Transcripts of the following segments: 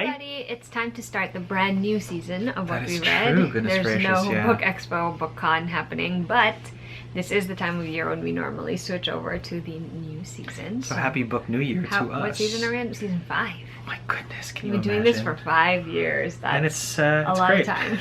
everybody, it's time to start the brand new season of what we read. True. Goodness There's gracious, no yeah. book expo, book con happening, but this is the time of year when we normally switch over to the new season. So happy book new year to us. What season are we in? Season 5. Oh my goodness, can you We've been imagine? doing this for 5 years. That's and it's a lot great. of time.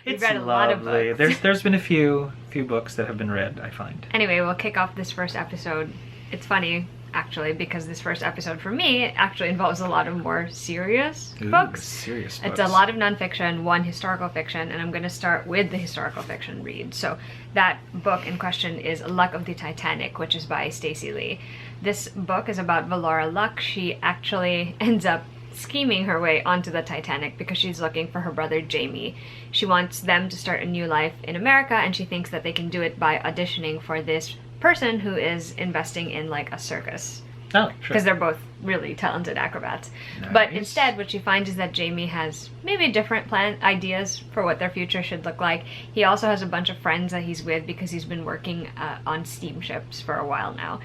It's read a lovely. lot of books. There's been a few books that have been read, I find. Anyway, we'll kick off this first episode. It's funny, actually, because this first episode for me actually involves a lot of more serious books. Serious It's books. a lot of nonfiction, one historical fiction, and I'm going to start with the historical fiction read. So that book in question is Luck of the Titanic, which is by Stacey Lee. This book is about Valora Luck. She actually ends up scheming her way onto the Titanic because she's looking for her brother Jamie. She wants them to start a new life in America, and she thinks that they can do it by auditioning for this person who is investing in like a circus. Oh, sure. Because they're both really talented acrobats. Nice. But instead what she finds is that Jamie has maybe different ideas for what their future should look like. He also has a bunch of friends that he's with because he's been working on steamships for a while now.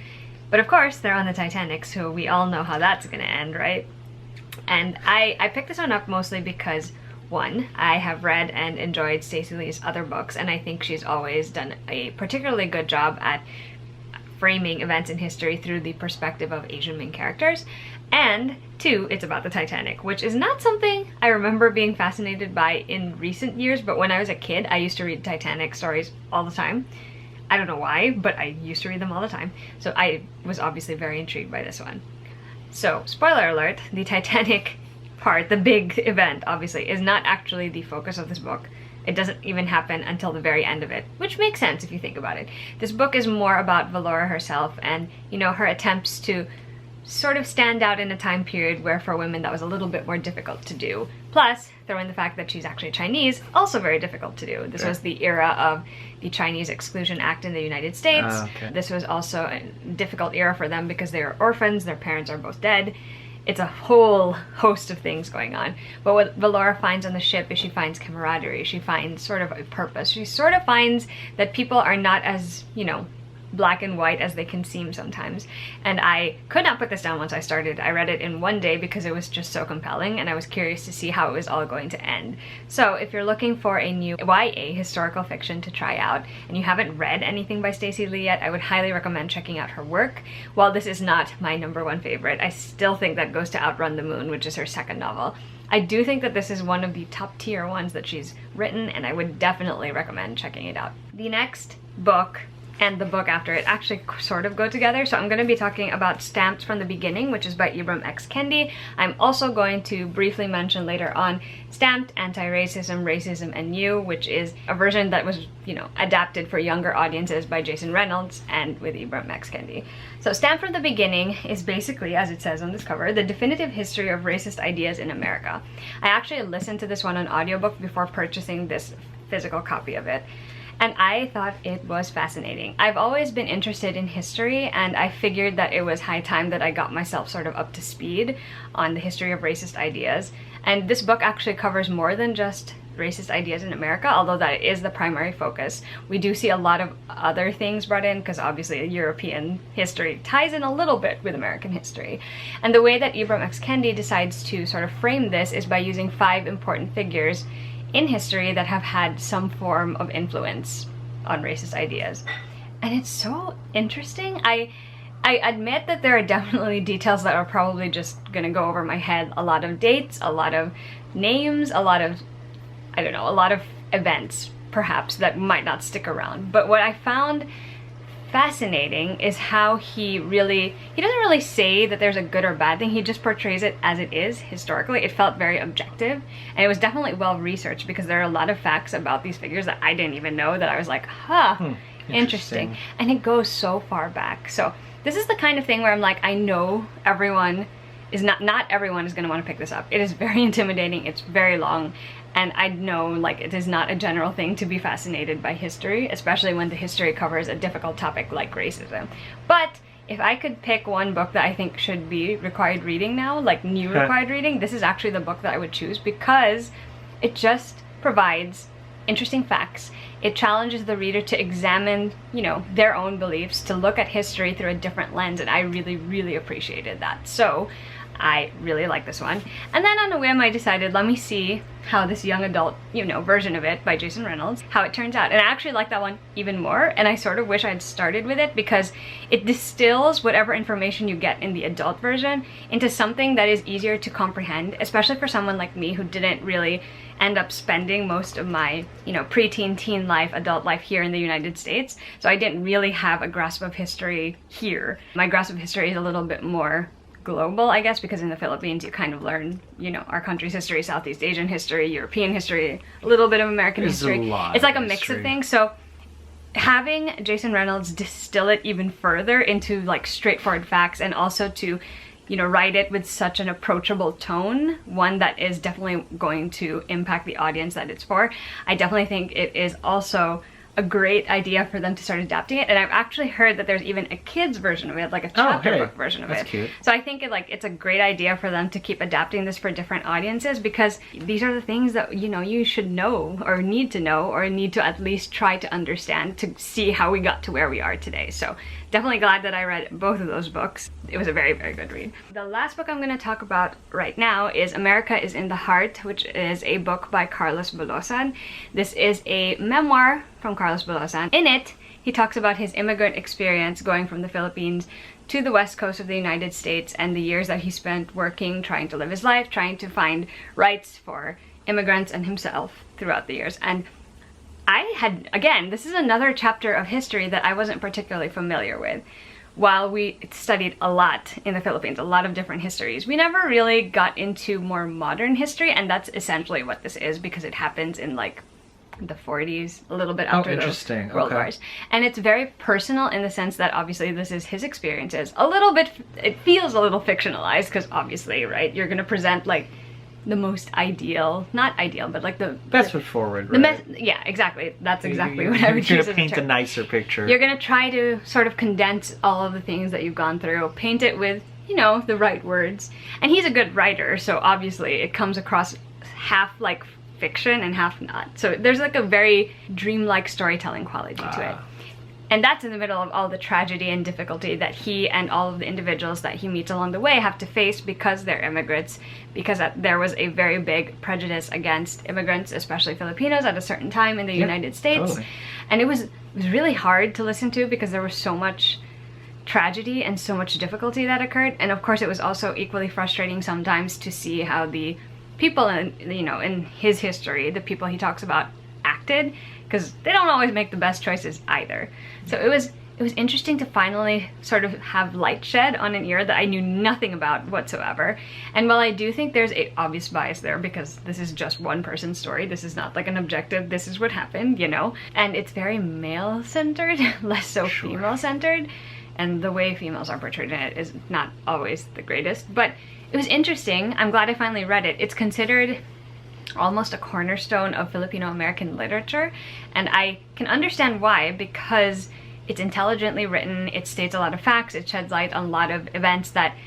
But of course they're on the Titanic, so we all know how that's gonna end, right? And I picked this one up mostly because, one, I have read and enjoyed Stacey Lee's other books, and I think she's always done a particularly good job at framing events in history through the perspective of Asian main characters. And two, it's about the Titanic, which is not something I remember being fascinated by in recent years, but when I was a kid, I used to read Titanic stories all the time. I don't know why, but I used to read them all the time. So I was obviously very intrigued by this one. So, spoiler alert, the Titanic part, the big event, obviously, is not actually the focus of this book. It doesn't even happen until the very end of it, which makes sense if you think about it. This book is more about Valora herself and, you know, her attempts to sort of stand out in a time period where for women that was a little bit more difficult to do. Plus, throw in the fact that she's actually Chinese, also very difficult to do. This was the era of the Chinese Exclusion Act in the United States. This was also a difficult era for them because they are orphans, their parents are both dead. It's a whole host of things going on. But what Valora finds on the ship is she finds camaraderie, she finds sort of a purpose. She sort of finds that people are not as, you know, black and white as they can seem sometimes. And I could not put this down once I started. I read it in one day because it was just so compelling and I was curious to see how it was all going to end. So if you're looking for a new YA historical fiction to try out and you haven't read anything by Stacey Lee yet, I would highly recommend checking out her work. While this is not my #1 favorite, I still think that Goes to Outrun the Moon, which is her second novel. I do think that this is one of the top tier ones that she's written, and I would definitely recommend checking it out. The next book and the book after it actually sort of go together. So I'm going to be talking about Stamped from the Beginning, which is by Ibram X. Kendi. I'm also going to briefly mention later on Stamped, Antiracism, Racism, and You, which is a version that was, you know, adapted for younger audiences by Jason Reynolds and with Ibram X. Kendi. So Stamped from the Beginning is basically, as it says on this cover, the definitive history of racist ideas in America. I actually listened to this one on audiobook before purchasing this physical copy of it. And I thought it was fascinating. I've always been interested in history, and I figured that it was high time that I got myself sort of up to speed on the history of racist ideas. And this book actually covers more than just racist ideas in America, although that is the primary focus. We do see a lot of other things brought in, because obviously European history ties in a little bit with American history. And the way that Ibram X. Kendi decides to sort of frame this is by using 5 important figures in history that have had some form of influence on racist ideas. And it's so interesting. I admit that there are definitely details that are probably just gonna go over my head. A lot of dates, a lot of names, a lot of, I don't know, a lot of events perhaps that might not stick around. But what I found fascinating is how he doesn't really say that there's a good or bad thing, he just portrays it as it is historically. It felt very objective, and it was definitely well researched because there are a lot of facts about these figures that I didn't even know, that I was like, huh, interesting. And it goes so far back. So this is the kind of thing where I'm like, I know everyone is not everyone is going to want to pick this up. It is very intimidating, it's very long, and I know, like, it is not a general thing to be fascinated by history, especially when the history covers a difficult topic like racism. But if I could pick one book that I think should be required reading now, like new required reading, this is actually the book that I would choose because it just provides interesting facts. It challenges the reader to examine, you know, their own beliefs, to look at history through a different lens, and I really, really appreciated that. So I really like this one. And then on a whim, I decided, let me see how this young adult, you know, version of it by Jason Reynolds, how it turns out. And I actually like that one even more, and I sort of wish I had started with it because it distills whatever information you get in the adult version into something that is easier to comprehend, especially for someone like me who didn't really end up spending most of my, you know, preteen, teen life, adult life here in the United States. So I didn't really have a grasp of history here. My grasp of history is a little bit more global, I guess, because in the Philippines you kind of learn, you know, our country's history, Southeast Asian history, European history, a little bit of American history. It's like a mix of things. So having Jason Reynolds distill it even further into like straightforward facts, and also to, you know, write it with such an approachable tone, one that is definitely going to impact the audience that it's for, I definitely think it is also a great idea for them to start adapting it. And I've actually heard that there's even a kid's version of it, like a chapter book version of it. Cute. So I think it's a great idea for them to keep adapting this for different audiences, because these are the things that, you know, you should know or need to at least try to understand to see how we got to where we are today. So definitely glad that I read both of those books. It was a very, very good read. The last book I'm going to talk about right now is America is in the Heart, which is a book by Carlos Bulosan. This is a memoir from Carlos Bulosan. In it, he talks about his immigrant experience going from the Philippines to the west coast of the United States and the years that he spent working, trying to live his life, trying to find rights for immigrants and himself throughout the years. And I had, again, this is another chapter of history that I wasn't particularly familiar with. While we studied a lot in the Philippines, a lot of different histories, we never really got into more modern history, and that's essentially what this is, because it happens in like the 40s, a little bit after the World Wars. And it's very personal in the sense that obviously this is his experiences. A little bit, it feels a little fictionalized, because obviously, right, you're gonna present like the most ideal, not ideal, but like the best foot forward, right? Yeah, exactly. That's exactly what I would use. You're gonna paint a nicer picture. You're gonna try to sort of condense all of the things that you've gone through, paint it with, you know, the right words. And he's a good writer, so obviously it comes across half like fiction and half not. So there's like a very dreamlike storytelling quality to it. And that's in the middle of all the tragedy and difficulty that he and all of the individuals that he meets along the way have to face because they're immigrants, because there was a very big prejudice against immigrants, especially Filipinos, at a certain time in the United States. Totally. And it was really hard to listen to because there was so much tragedy and so much difficulty that occurred. And of course it was also equally frustrating sometimes to see how the people in, you know, in his history, the people he talks about, acted, because they don't always make the best choices either. So it was interesting to finally sort of have light shed on an era that I knew nothing about whatsoever. And while I do think there's a obvious bias there, because this is just one person's story, this is not like an objective, this is what happened, you know, and it's very male-centered, less so female-centered, and the way females are portrayed in it is not always the greatest, but it was interesting. I'm glad I finally read it. It's considered almost a cornerstone of Filipino-American literature, and I can understand why, because it's intelligently written, it states a lot of facts, it sheds light on a lot of events that,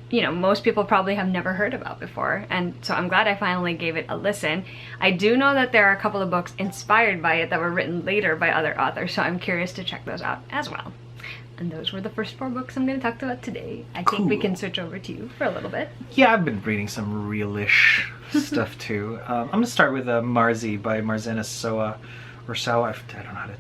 you know, most people probably have never heard about before, and so I'm glad I finally gave it a listen. I do know that there are a couple of books inspired by it that were written later by other authors, so I'm curious to check those out as well. And those were the first 4 books I'm going to talk about today. I think we can switch over to you for a little bit. Yeah, I've been reading some real-ish stuff too. I'm going to start with Marzi by Marzena Soa, or Soa, I don't know how to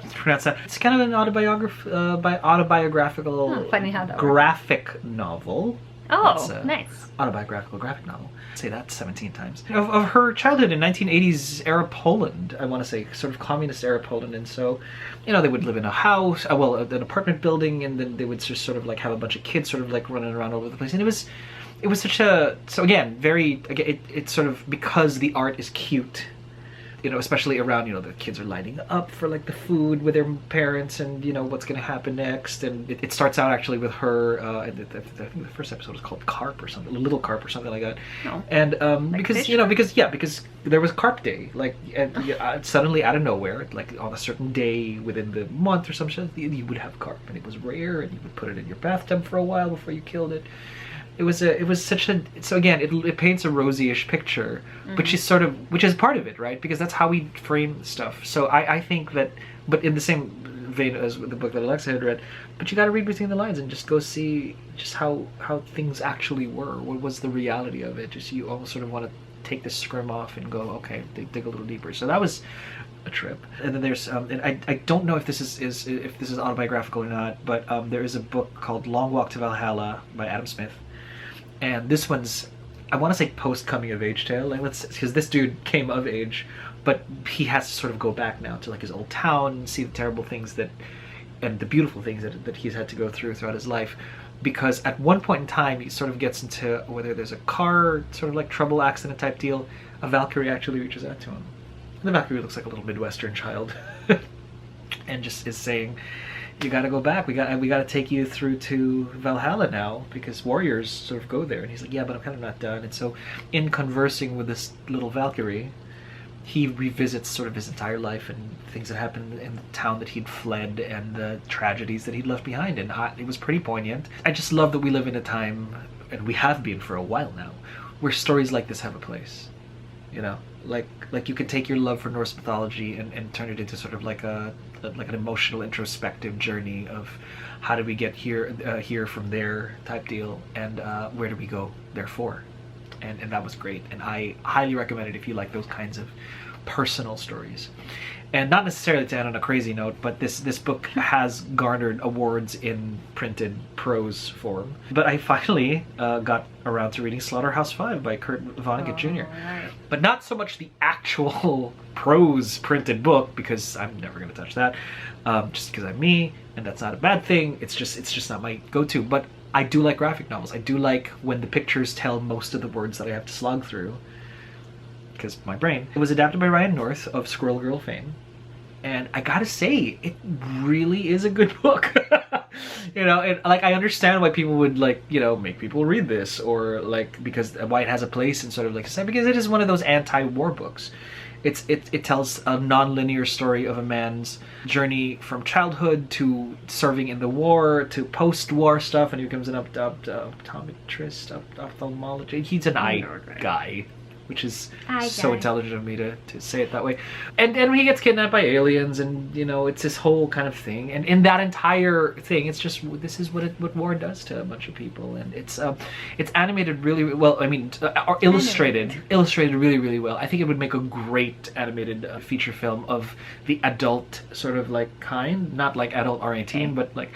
pronounce that. It's kind of an autobiographical funny how that graphic novel. Oh, nice. Autobiographical graphic novel. Say that 17 times. Of her childhood in 1980s era Poland, I want to say, sort of communist era Poland. And so, you know, they would live in a house, well, an apartment building, and then they would just sort of like have a bunch of kids sort of like running around all over the place. And it was such a, so again, it's sort of, because the art is cute, you know, especially around, you know, the kids are lining up for like the food with their parents, and you know what's going to happen next. And it starts out actually with her, I think the first episode was called Carp or something, Little Carp or something like that. Oh. And like because fish? You know, because there was Carp Day, like suddenly out of nowhere, like on a certain day within the month or some shit, you would have carp, and it was rare, and you would put it in your bathtub for a while before you killed it. It was such a, so again, it paints a rosy-ish picture, which is sort of, which is part of it, right? Because that's how we frame stuff. So I think that, but in the same vein as with the book that Alexa had read, but you got to read between the lines and just go see just how things actually were. What was the reality of it? Just you almost sort of want to take the scrim off and go, okay, dig a little deeper. So that was a trip. And then there's and I don't know if this is autobiographical or not, but there is a book called Long Walk to Valhalla by Adam Smith, and this one's, I want to say, post coming of age tale, like, because this dude came of age, but he has to sort of go back now to like his old town and see the terrible things that and the beautiful things that he's had to go throughout his life. Because at one point in time he sort of gets into whether there's a car sort of like trouble accident type deal, a Valkyrie actually reaches out to him. And the Valkyrie looks like a little Midwestern child and just is saying, you got to go back. We got to take you through to Valhalla now, because warriors sort of go there. And he's like, yeah, but I'm kind of not done. And so in conversing with this little Valkyrie, he revisits sort of his entire life and things that happened in the town that he'd fled and the tragedies that he'd left behind. And it was pretty poignant. I just love that we live in a time, and we have been for a while now, where stories like this have a place. You know, like you could take your love for Norse mythology and turn it into sort of like an emotional introspective journey of how do we get here from there type deal, and where do we go therefore. And that was great, and I highly recommend it if you like those kinds of personal stories. And not necessarily to end on a crazy note, but this book has garnered awards in printed prose form. But I finally got around to reading Slaughterhouse-Five by Kurt Vonnegut Jr. Right. But not so much the actual prose printed book, because I'm never going to touch that, just because I'm me, and that's not a bad thing. It's just not my go-to. But I do like graphic novels. I do like when the pictures tell most of the words that I have to slog through, because my brain. It was adapted by Ryan North of Squirrel Girl fame, and I gotta say, it really is a good book. You know, and like, I understand why people would, like, you know, make people read this, or like, because why it has a place in sort of like society, because it is one of those anti-war books. It tells a non-linear story of a man's journey from childhood to serving in the war to post-war stuff, and he becomes an optometrist, ophthalmologist. He's an eye guy, which is so intelligent of me to say it that way. And he gets kidnapped by aliens, and you know, it's this whole kind of thing. And in that entire thing, it's just, this is what war does to a bunch of people. And it's animated really well. I mean, or illustrated really, really well. I think it would make a great animated feature film of the adult sort of like kind, not like adult R18, but like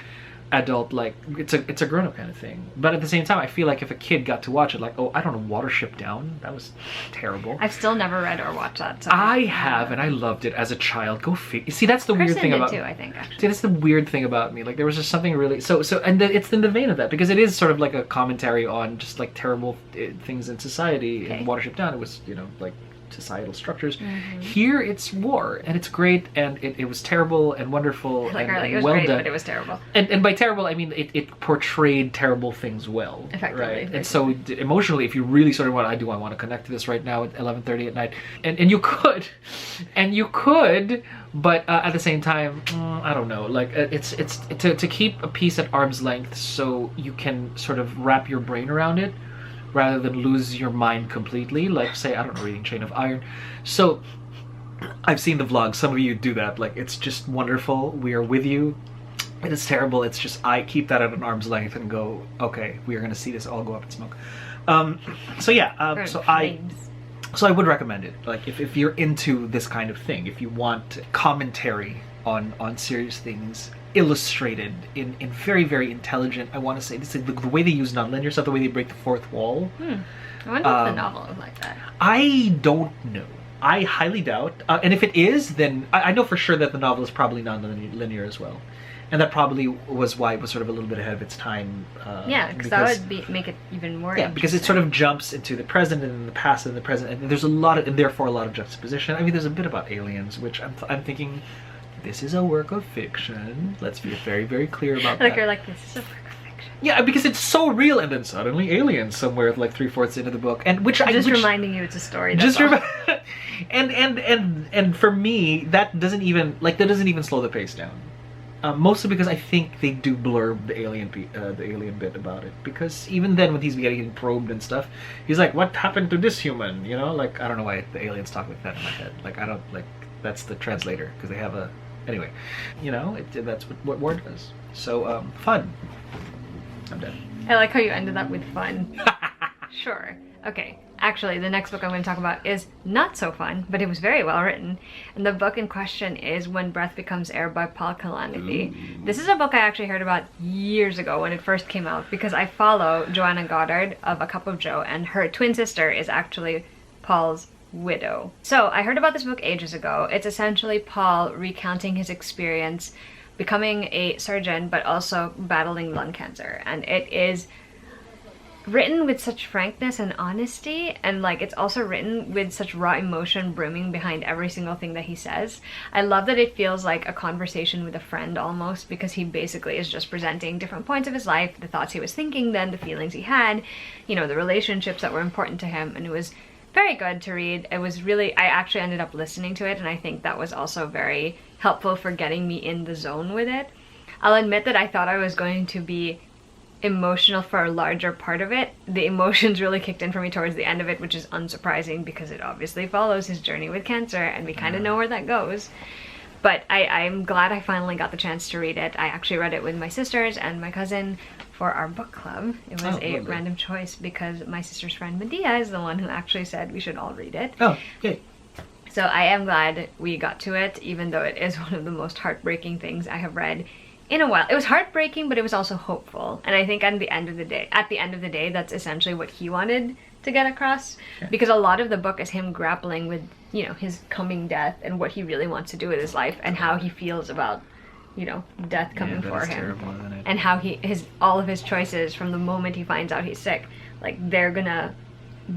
adult, like it's a grown-up kind of thing. But at the same time, I feel like if a kid got to watch it, like, oh, I don't know, Watership Down, that was terrible. I've still never read or watched that. So I have, and I loved it as a child. Go figure. See, that's the weird thing about too, I think, actually. See, that's the weird thing about me. Like, there was just something really and it's in the vein of that, because it is sort of like a commentary on just like terrible things in society. In Watership Down, it was, you know, like societal structures. Here it's war, and it's great, and it was terrible and wonderful, like, and it was well great, done. but it was terrible. And by terrible, I mean it portrayed terrible things well, effectively, right? basically. And so emotionally, if you really sort of want, I want to connect to this right now at 11:30 at night, and you could, but at the same time, I don't know. Like, it's to keep a piece at arm's length, so you can sort of wrap your brain around it, rather than lose your mind completely, like, say, I don't know, reading Chain of Iron. So I've seen the vlog, some of you do that, like, it's just wonderful, we are with you. It is terrible, it's just, I keep that at an arm's length and go, okay, we are going to see this all go up in smoke. So I would recommend it, like, if you're into this kind of thing, if you want commentary on serious things, illustrated in very, very intelligent, I want to say, this is the way they use non-linear stuff, the way they break the fourth wall. I wonder if the novel is like that. I don't know. I highly doubt. And if it is, then I know for sure that the novel is probably non-linear as well. And that probably was why it was sort of a little bit ahead of its time. Yeah, because that would make it even more interesting. Because it sort of jumps into the present and the past and the present, and there's a lot of, and therefore a lot of juxtaposition. I mean, there's a bit about aliens, which I'm thinking, this is a work of fiction. Let's be very, very clear about that. Like, you're like, this is a work of fiction. Yeah, because it's so real, and then suddenly aliens somewhere like 3/4 into the book, and reminding you it's a story. That's and for me, that doesn't even slow the pace down. Mostly because I think they do blurb the alien bit about it, because even then when he's getting probed and stuff, he's like, what happened to this human? You know, like, I don't know why the aliens talk like that in my head. Like, I don't, like, that's the translator, because they have a Anyway, that's what war does. So, fun. I'm done. I like how you ended up with fun. Sure. Okay. Actually, the next book I'm going to talk about is not so fun, but it was very well written. And the book in question is When Breath Becomes Air by Paul Kalanithi. This is a book I actually heard about years ago when it first came out, because I follow Joanna Goddard of A Cup of Joe, and her twin sister is actually Paul's widow. So I heard about this book ages ago. It's essentially Paul recounting his experience becoming a surgeon, but also battling lung cancer. And it is written with such frankness and honesty, and like it's also written with such raw emotion brimming behind every single thing that he says. I love that it feels like a conversation with a friend almost, because he basically is just presenting different points of his life, the thoughts he was thinking then, the feelings he had, the relationships that were important to him, and it was very good to read. It was really, I actually ended up listening to it, and I think that was also very helpful for getting me in the zone with it. I'll admit that I thought I was going to be emotional for a larger part of it. The emotions really kicked in for me towards the end of it, which is unsurprising because it obviously follows his journey with cancer, and we kind of know where that goes. But I'm glad I finally got the chance to read it. I actually read it with my sisters and my cousin for our book club. It was a random choice because my sister's friend Medea is the one who actually said we should all read it. Oh, yay. So I am glad we got to it, even though it is one of the most heartbreaking things I have read in a while. It was heartbreaking, but it was also hopeful. And I think at the end of the day, that's essentially what he wanted to get across. Sure. Because a lot of the book is him grappling with, his coming death and what he really wants to do with his life and how he feels about, death coming for him. Terrible, isn't it? And how all of his choices from the moment he finds out he's sick, like they're gonna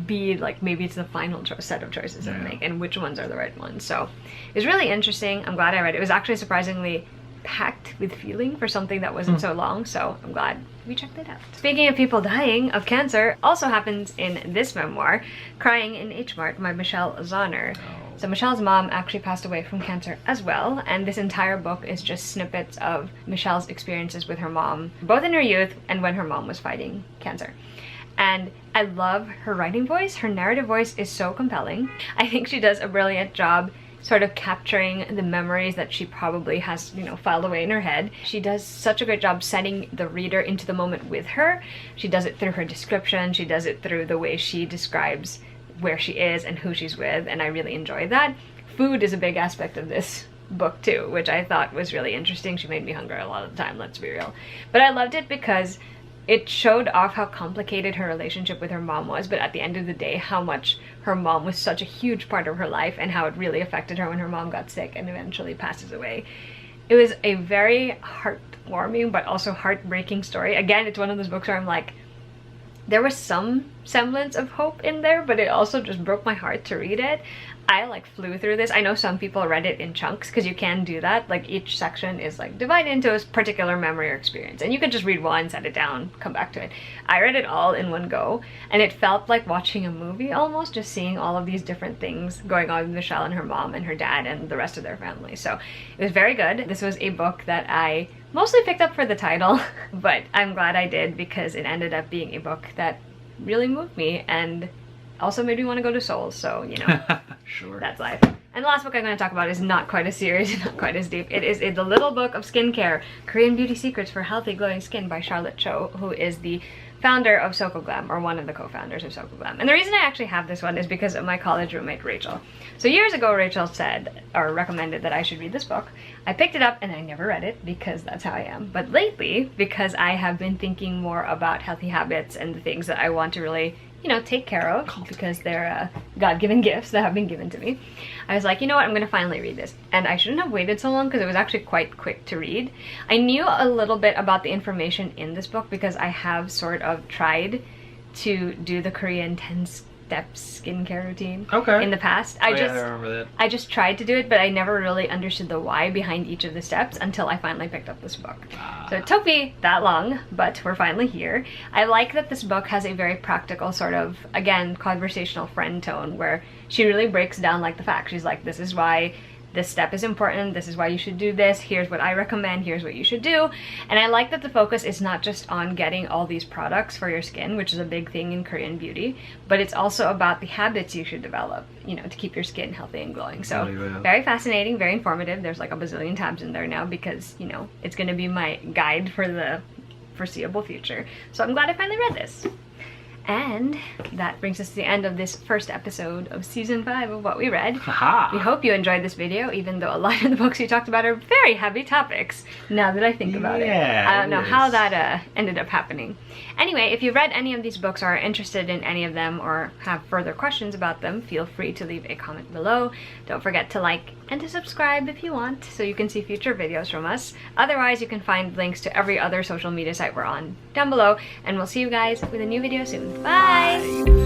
be like, maybe it's the final set of choices that make, and which ones are the right ones. So it was really interesting. I'm glad I read it. It was actually surprisingly packed with feeling for something that wasn't so long, so I'm glad we checked it out. Speaking of people dying of cancer, also happens in this memoir, Crying in H Mart by Michelle Zauner. So Michelle's mom actually passed away from cancer as well, and this entire book is just snippets of Michelle's experiences with her mom, both in her youth and when her mom was fighting cancer. And I love her writing voice. Her narrative voice is so compelling. I think she does a brilliant job sort of capturing the memories that she probably has, filed away in her head. She does such a great job setting the reader into the moment with her. She does it through her description. She does it through the way she describes where she is and who she's with, and I really enjoy that. Food is a big aspect of this book too, which I thought was really interesting. She made me hungry a lot of the time, let's be real. But I loved it because it showed off how complicated her relationship with her mom was, but at the end of the day, how much her mom was such a huge part of her life and how it really affected her when her mom got sick and eventually passes away. It was a very heartwarming but also heartbreaking story. Again, it's one of those books where I'm like, there was some semblance of hope in there, but it also just broke my heart to read it. I flew through this. I know some people read it in chunks because you can do that. Like each section is divided into a particular memory or experience, and you could just read one, set it down, come back to it. I read it all in one go, and it felt like watching a movie almost, just seeing all of these different things going on with Michelle and her mom and her dad and the rest of their family. So it was very good. This was a book that I mostly picked up for the title, but I'm glad I did because it ended up being a book that really moved me and also made me want to go to Seoul, so, Sure. That's life. And the last book I'm going to talk about is not quite as serious, not quite as deep. It is The Little Book of Skincare, Korean Beauty Secrets for Healthy Glowing Skin by Charlotte Cho, who is the founder of SokoGlam, or one of the co-founders of SokoGlam. And the reason I actually have this one is because of my college roommate, Rachel. So years ago, Rachel said, or recommended that I should read this book. I picked it up and I never read it because that's how I am. But lately, because I have been thinking more about healthy habits and the things that I want to really take care of because they're God-given gifts that have been given to me, I was like, you know what, I'm gonna finally read this. And I shouldn't have waited so long because it was actually quite quick to read. I knew a little bit about the information in this book because I have sort of tried to do the Korean 10-step skincare routine in the past. I remember that. I just tried to do it, but I never really understood the why behind each of the steps until I finally picked up this book. So it took me that long, but we're finally here. I like that this book has a very practical sort of, again, conversational friend tone where she really breaks down the facts. She's like, this is why this step is important, this is why you should do this, here's what I recommend, here's what you should do. And I like that the focus is not just on getting all these products for your skin, which is a big thing in Korean beauty, but it's also about the habits you should develop, you know, to keep your skin healthy and glowing. So very fascinating, very informative. There's like a bazillion tabs in there now because, you know, it's going to be my guide for the foreseeable future. So I'm glad I finally read this. And that brings us to the end of this first episode of season 5 of What We Read. We hope you enjoyed this video, even though a lot of the books we talked about are very heavy topics, now that I think about it. I don't know how that ended up happening. Anyway, if you read any of these books or are interested in any of them or have further questions about them, feel free to leave a comment below. Don't forget to like and to subscribe if you want, so you can see future videos from us. Otherwise, you can find links to every other social media site we're on down below, and we'll see you guys with a new video soon. Bye!